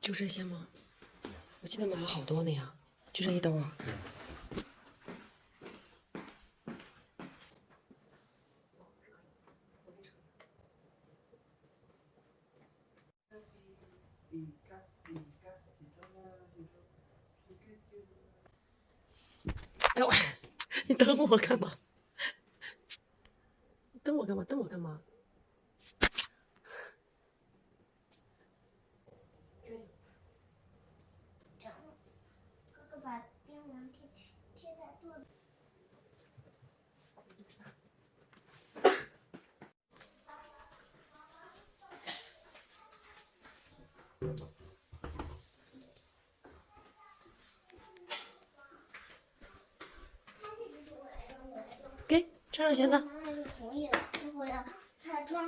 就这些吗？我记得买了好多呢呀，就这一兜啊。哎呦，你等我干嘛？你等我干嘛？等我干嘛？这样，哥哥把槟榔贴在肚子。给穿上鞋子。妈妈就同意了，之后要他装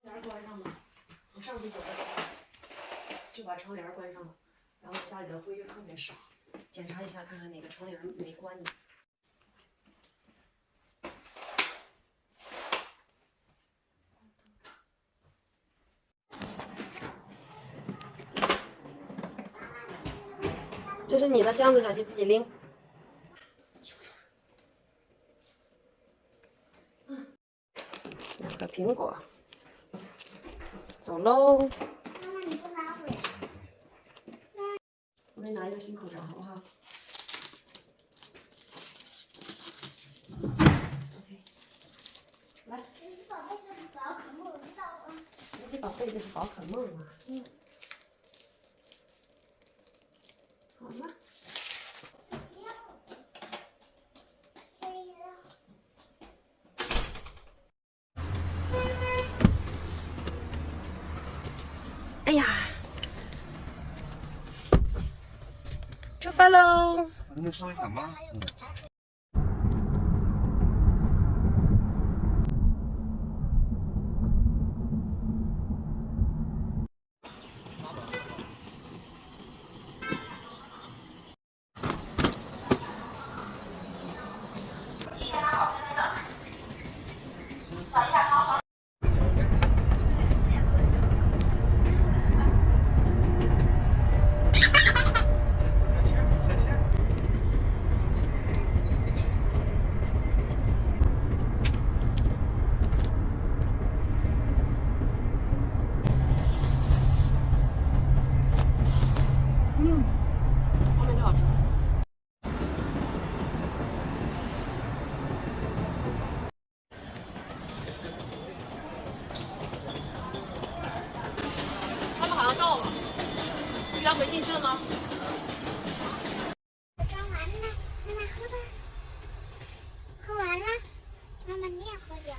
帘关上吧，我上去就把窗帘关上了，然后家里的灰就特别少，检查一下看看哪个窗帘没关呢。这是你的箱子，小心自己拎。2个苹果，走喽。妈妈，你不拿回来？我给你拿一个新口罩，好不好 ？OK， 来。神奇宝贝就是宝可梦，我知道吗？神奇宝贝就是宝可梦嘛。好吗？哎呀，出发喽！能稍微喊吗？后面就好吃。他们好像到了，你给他回信息了吗？我装完了，妈妈喝吧。喝完了，妈妈你也喝点。